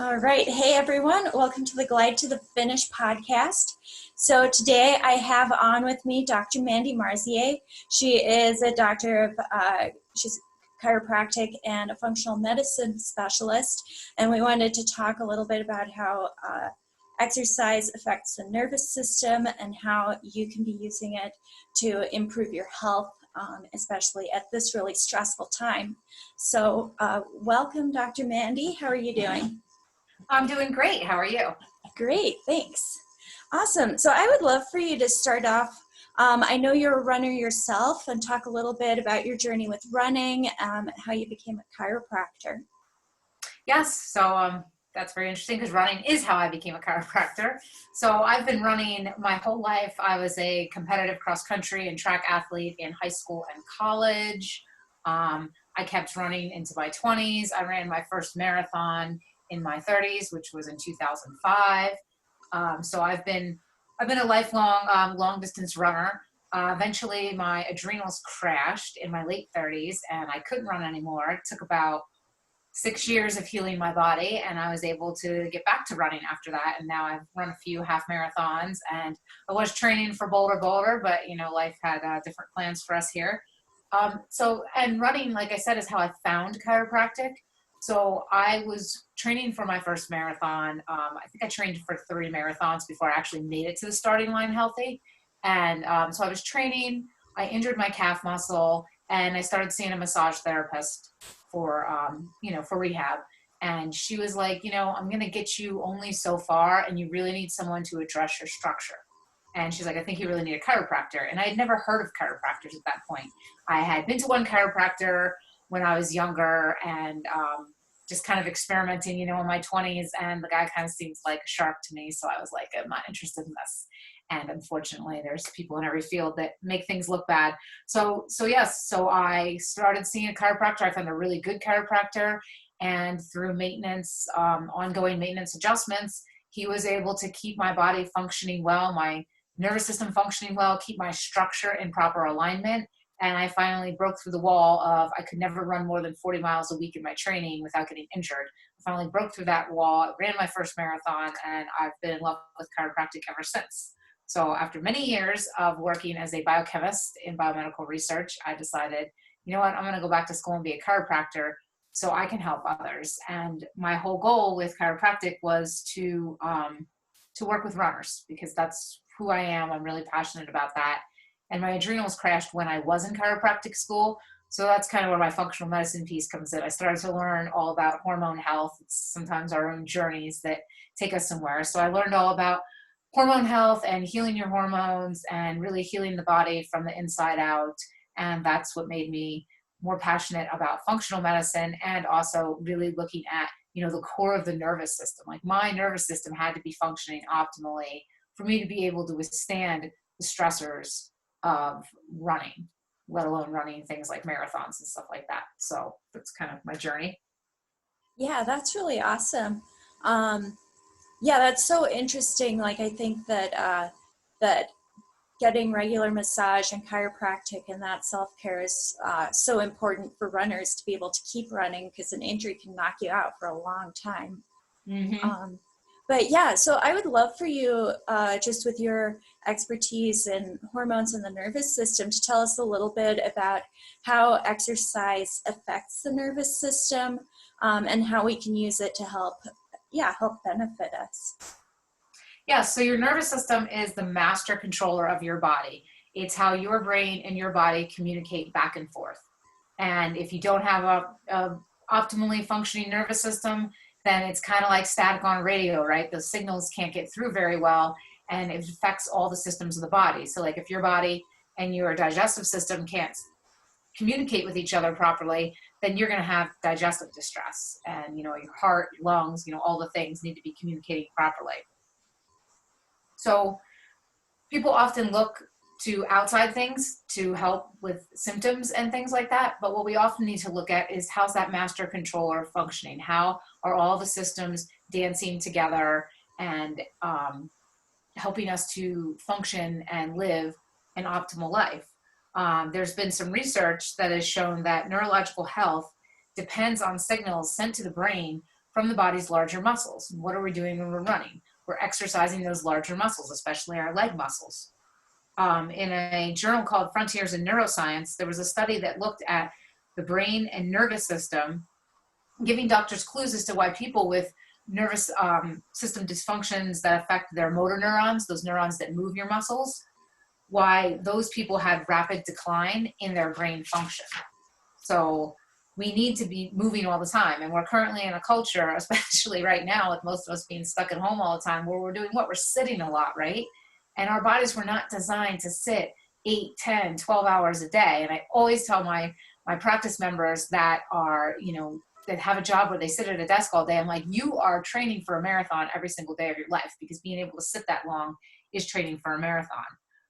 All right. Hey, everyone. Welcome to the Glide to the Finish podcast. So today I have on with me Dr. Mandy Marziaz. She is a doctor of, she's chiropractic and a functional medicine specialist. And we wanted to talk a little bit about how exercise affects the nervous system and how you can be using it to improve your health, especially at this really stressful time. So welcome, Dr. Mandy. How are you doing? I'm doing great. How are you? Great, thanks. Awesome. So I would love for you to start off. I know you're a runner yourself, and talk a little bit about your journey with running, how you became a chiropractor. Yes, so that's very interesting because running is how I became a chiropractor. So I've been running my whole life. I was a competitive cross country and track athlete in high school and college. I kept running into my 20s. I ran my first marathon in my 30s, which was in 2005. So I've been a lifelong long distance runner. Eventually my adrenals crashed in my late 30s and I couldn't run anymore. It took about 6 years of healing my body and I was able to get back to running after that. And now I've run a few half marathons and I was training for Boulder, but life had different plans for us here. And running, like I said, is how I found chiropractic. So I was training for my first marathon. I think I trained for 3 marathons before I actually made it to the starting line healthy. And so I was training, I injured my calf muscle, and I started seeing a massage therapist for rehab. And she was like, I'm going to get you only so far, and you really need someone to address your structure. And she's like, I think you really need a chiropractor. And I had never heard of chiropractors at that point. I had been to one chiropractor when I was younger and just kind of experimenting, in my 20s. And the guy kind of seems like a shark to me. So I was like, I'm not interested in this. And unfortunately, there's people in every field that make things look bad. So I started seeing a chiropractor. I found a really good chiropractor. And through maintenance, ongoing maintenance adjustments, he was able to keep my body functioning well, my nervous system functioning well, keep my structure in proper alignment. And I finally broke through the wall of I could never run more than 40 miles a week in my training without getting injured. I finally broke through that wall, ran my first marathon, and I've been in love with chiropractic ever since. So after many years of working as a biochemist in biomedical research, I decided, you know what, I'm going to go back to school and be a chiropractor so I can help others. And my whole goal with chiropractic was to work with runners because that's who I am. I'm really passionate about that. And my adrenals crashed when I was in chiropractic school. So that's kind of where my functional medicine piece comes in. I started to learn all about hormone health. It's sometimes our own journeys that take us somewhere. So I learned all about hormone health and healing your hormones and really healing the body from the inside out. And that's what made me more passionate about functional medicine and also really looking at, the core of the nervous system. Like my nervous system had to be functioning optimally for me to be able to withstand the stressors of running, let alone running things like marathons and stuff like that. So that's kind of my journey. Yeah, that's really awesome. Yeah, that's so interesting. Like, I think that that getting regular massage and chiropractic and that self-care is so important for runners to be able to keep running because an injury can knock you out for a long time. Mm-hmm. But yeah, so I would love for you, just with your expertise in hormones and the nervous system, to tell us a little bit about how exercise affects the nervous system and how we can use it to help benefit us. Yeah, so your nervous system is the master controller of your body. It's how your brain and your body communicate back and forth. And if you don't have a optimally functioning nervous system, then it's kind of like static on radio, right? Those signals can't get through very well, and it affects all the systems of the body. So like if your body and your digestive system can't communicate with each other properly, then you're going to have digestive distress. And, your heart, lungs, all the things need to be communicating properly. So people often look to outside things to help with symptoms and things like that. But what we often need to look at is how's that master controller functioning? How are all the systems dancing together and helping us to function and live an optimal life? There's been some research that has shown that neurological health depends on signals sent to the brain from the body's larger muscles. What are we doing when we're running? We're exercising those larger muscles, especially our leg muscles. In a journal called Frontiers in Neuroscience, there was a study that looked at the brain and nervous system, giving doctors clues as to why people with nervous system dysfunctions that affect their motor neurons, those neurons that move your muscles, why those people had rapid decline in their brain function. So we need to be moving all the time. And we're currently in a culture, especially right now, with most of us being stuck at home all the time, where we're doing what? We're sitting a lot, right? And our bodies were not designed to sit 8, 10, 12 hours a day. And I always tell my practice members that are, that have a job where they sit at a desk all day, I'm like, you are training for a marathon every single day of your life, because being able to sit that long is training for a marathon.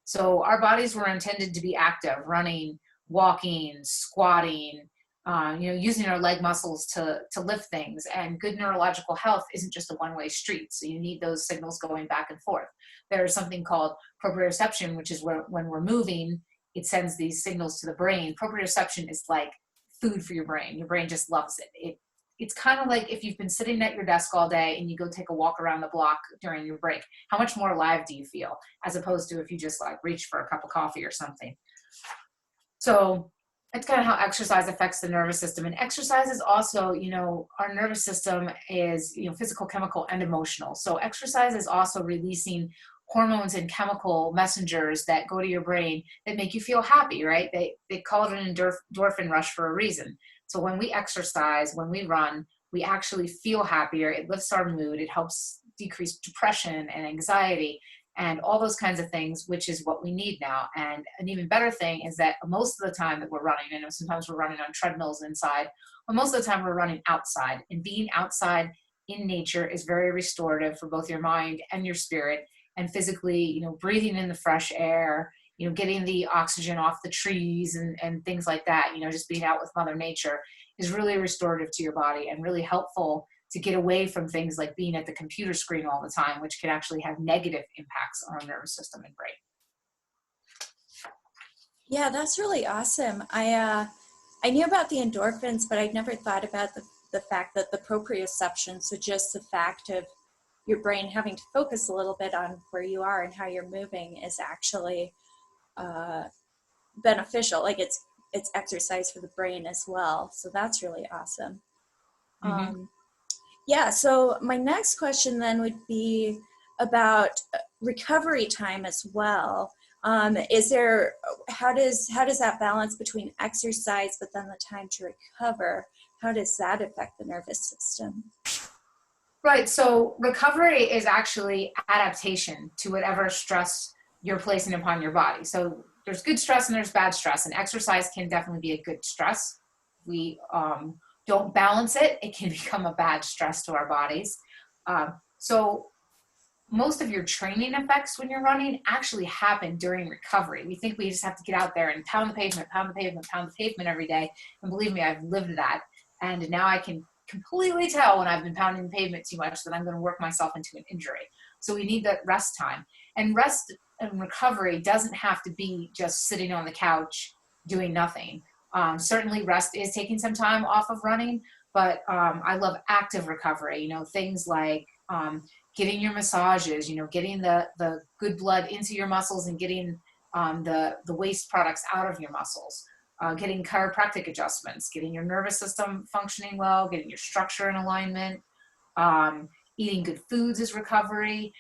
So our bodies were intended to be active, running, walking, squatting, using our leg muscles to lift things. And good neurological health isn't just a one-way street. So you need those signals going back and forth. There's something called proprioception, which is where when we're moving, it sends these signals to the brain. Proprioception is like food for your brain. Your brain just loves it. It's kind of like if you've been sitting at your desk all day and you go take a walk around the block during your break, how much more alive do you feel, as opposed to if you just like reach for a cup of coffee or something. So that's kind of how exercise affects the nervous system. And exercise is also, our nervous system is, physical, chemical, and emotional. So exercise is also releasing hormones and chemical messengers that go to your brain that make you feel happy, right? They call it an endorphin rush for a reason. So when we exercise, when we run, we actually feel happier. It lifts our mood. It helps decrease depression and anxiety and all those kinds of things, which is what we need now. And an even better thing is that most of the time that we're running, I know sometimes we're running on treadmills inside, but most of the time we're running outside. And being outside in nature is very restorative for both your mind and your spirit. And physically, breathing in the fresh air, getting the oxygen off the trees and things like that, just being out with Mother Nature is really restorative to your body and really helpful to get away from things like being at the computer screen all the time, which can actually have negative impacts on our nervous system and brain. Yeah, that's really awesome. I knew about the endorphins, but I'd never thought about the fact that the proprioception, so just the fact of your brain having to focus a little bit on where you are and how you're moving, is actually beneficial. Like it's exercise for the brain as well. So that's really awesome. Mm-hmm. Yeah, so my next question then would be about recovery time as well. How does that balance between exercise but then the time to recover? How does that affect the nervous system? Right. So recovery is actually adaptation to whatever stress you're placing upon your body. So there's good stress and there's bad stress, and exercise can definitely be a good stress. We don't balance it, it can become a bad stress to our bodies. So most of your training effects when you're running actually happen during recovery. We think we just have to get out there and pound the pavement, pound the pavement, pound the pavement every day. And believe me, I've lived that. And now I can completely tell when I've been pounding the pavement too much that I'm going to work myself into an injury. So we need that rest time. And rest and recovery doesn't have to be just sitting on the couch doing nothing. Certainly rest is taking some time off of running, but I love active recovery, things like getting your massages, getting the good blood into your muscles and getting the waste products out of your muscles, getting chiropractic adjustments, getting your nervous system functioning well, getting your structure in alignment, eating good foods is recovery,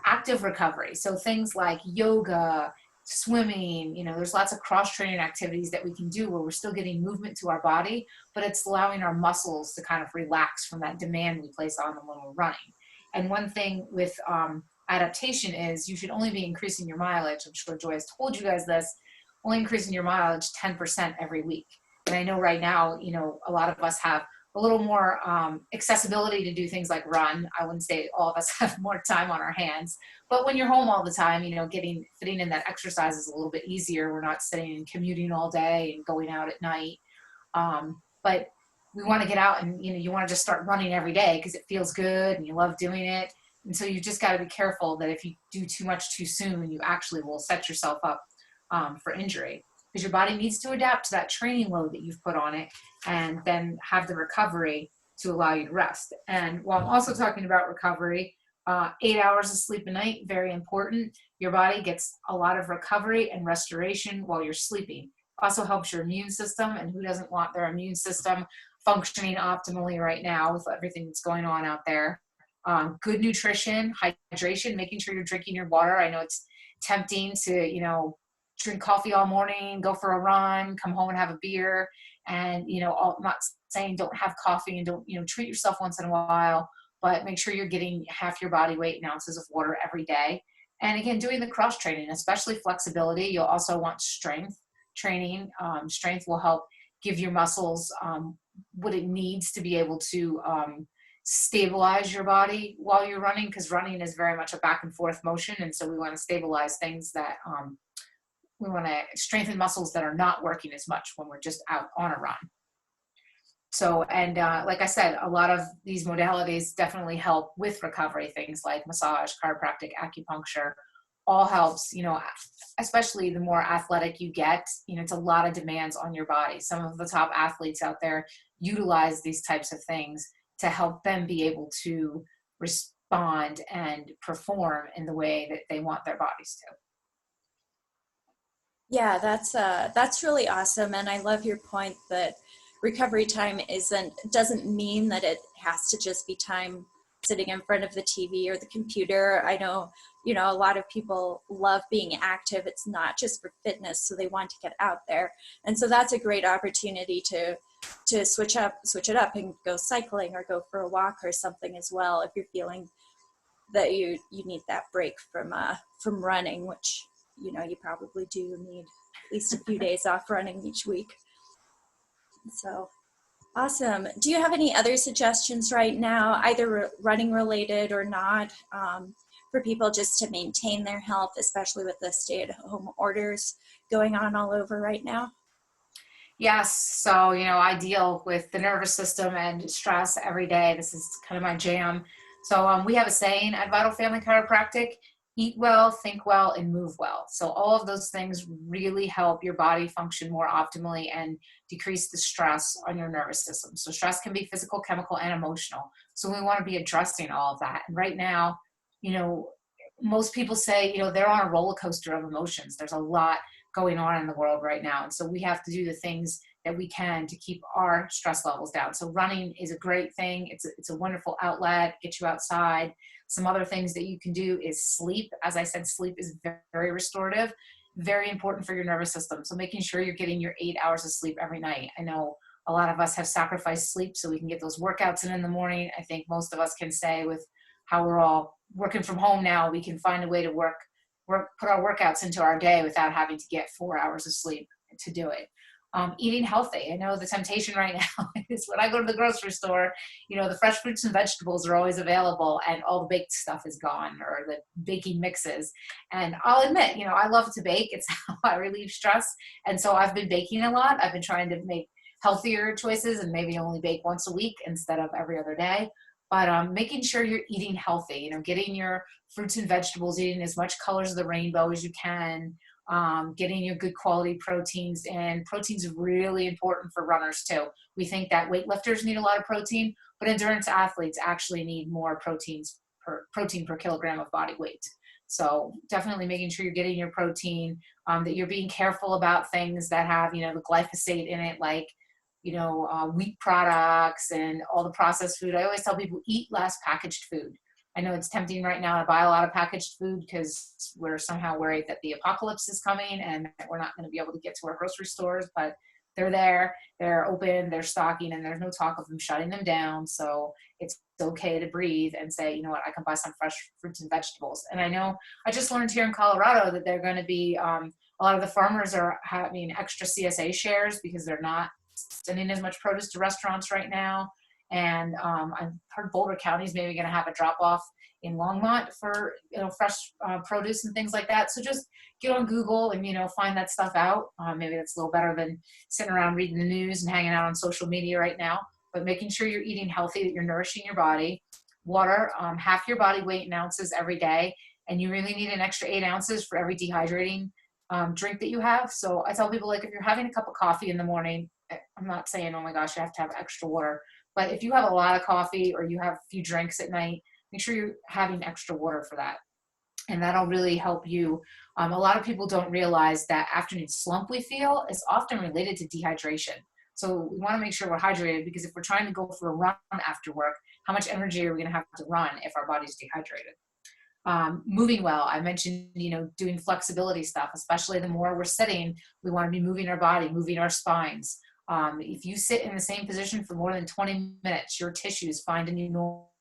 active recovery. So things like yoga, swimming, there's lots of cross-training activities that we can do where we're still getting movement to our body, but it's allowing our muscles to kind of relax from that demand we place on them when we're running. And one thing with adaptation is you should only be increasing your mileage. I'm sure Joy has told you guys this, only increasing your mileage 10% every week. And I know right now, a lot of us have a little more accessibility to do things like run. I wouldn't say all of us have more time on our hands, but when you're home all the time, fitting in that exercise is a little bit easier. We're not sitting and commuting all day and going out at night. But we want to get out and, you want to just start running every day because it feels good and you love doing it. And so you just got to be careful that if you do too much too soon, you actually will set yourself up for injury, because your body needs to adapt to that training load that you've put on it and then have the recovery to allow you to rest. And while I'm also talking about recovery, 8 hours of sleep a night, very important. Your body gets a lot of recovery and restoration while you're sleeping. Also helps your immune system, and who doesn't want their immune system functioning optimally right now with everything that's going on out there. Good nutrition, hydration, making sure you're drinking your water. I know it's tempting to, drink coffee all morning, go for a run, come home and have a beer. And, I'm not saying don't have coffee and don't, treat yourself once in a while, but make sure you're getting half your body weight in ounces of water every day. And again, doing the cross training, especially flexibility. You'll also want strength training. Strength will help give your muscles what it needs to be able to stabilize your body while you're running, because running is very much a back and forth motion. And so we want to stabilize things that we want to strengthen muscles that are not working as much when we're just out on a run. So, and like I said, a lot of these modalities definitely help with recovery. Things like massage, chiropractic, acupuncture, all helps, especially the more athletic you get, it's a lot of demands on your body. Some of the top athletes out there utilize these types of things to help them be able to respond and perform in the way that they want their bodies to. Yeah, that's really awesome, and I love your point that recovery time doesn't mean that it has to just be time sitting in front of the TV or the computer. I know, a lot of people love being active. It's not just for fitness, so they want to get out there, and so that's a great opportunity to switch it up and go cycling or go for a walk or something as well if you're feeling that you need that break from running, which you probably do need at least a few days off running each week. So awesome. Do you have any other suggestions right now, either running related or not, for people just to maintain their health, especially with the stay-at-home orders going on all over right now? Yes. So, I deal with the nervous system and stress every day. This is kind of my jam. So, we have a saying at Vital Family Chiropractic: eat well, think well, and move well. So all of those things really help your body function more optimally and decrease the stress on your nervous system. So stress can be physical, chemical, and emotional. So we want to be addressing all of that. And right now, most people say, they're on a roller coaster of emotions. There's a lot going on in the world right now. And so we have to do the things that we can to keep our stress levels down. So running is a great thing. It's a wonderful outlet, get you outside. Some other things that you can do is sleep. As I said, sleep is very restorative, very important for your nervous system. So making sure you're getting your 8 hours of sleep every night. I know a lot of us have sacrificed sleep so we can get those workouts in the morning. I think most of us can say, with how we're all working from home now, we can find a way to put our workouts into our day without having to get 4 hours of sleep to do it. Eating healthy. I know the temptation right now is when I go to the grocery store, the fresh fruits and vegetables are always available and all the baked stuff is gone, or the baking mixes. And I'll admit, I love to bake. It's how I relieve stress. And so I've been baking a lot. I've been trying to make healthier choices and maybe only bake once a week instead of every other day. But making sure you're eating healthy, getting your fruits and vegetables, eating as much colors of the rainbow as you can, getting your good quality proteins in. Protein's is really important for runners too. We think that weightlifters need a lot of protein, but endurance athletes actually need more protein per kilogram of body weight. So definitely making sure you're getting your protein, that you're being careful about things that have, the glyphosate in it, like, wheat products and all the processed food. I always tell people, eat less packaged food. I know it's tempting right now to buy a lot of packaged food because we're somehow worried that the apocalypse is coming and that we're not going to be able to get to our grocery stores, but they're there, they're open, they're stocking, and there's no talk of them shutting them down. So it's okay to breathe and say, you know what, I can buy some fresh fruits and vegetables. And I know I just learned here in Colorado that they're going to be, a lot of the farmers are having extra CSA shares because they're not sending as much produce to restaurants right now. And I've heard Boulder County is maybe going to have a drop off in Longmont for fresh produce and things like that. So just get on Google and find that stuff out. Maybe that's a little better than sitting around reading the news and hanging out on social media right now. But making sure you're eating healthy, that you're nourishing your body. Water, half your body weight in ounces every day, and you really need an extra 8 ounces for every dehydrating drink that you have. So I tell people, like, if you're having a cup of coffee in the morning, I'm not saying, oh my gosh, you have to have extra water. But if you have a lot of coffee or you have a few drinks at night, make sure you're having extra water for that. And that'll really help you. A lot of people don't realize that afternoon slump we feel is often related to dehydration. So we want to make sure we're hydrated, because if we're trying to go for a run after work, how much energy are we going to have to run if our body's dehydrated? Moving well, I mentioned, doing flexibility stuff, especially the more we're sitting, we want to be moving our body, moving our spines. If you sit in the same position for more than 20 minutes, your tissues find a new normal.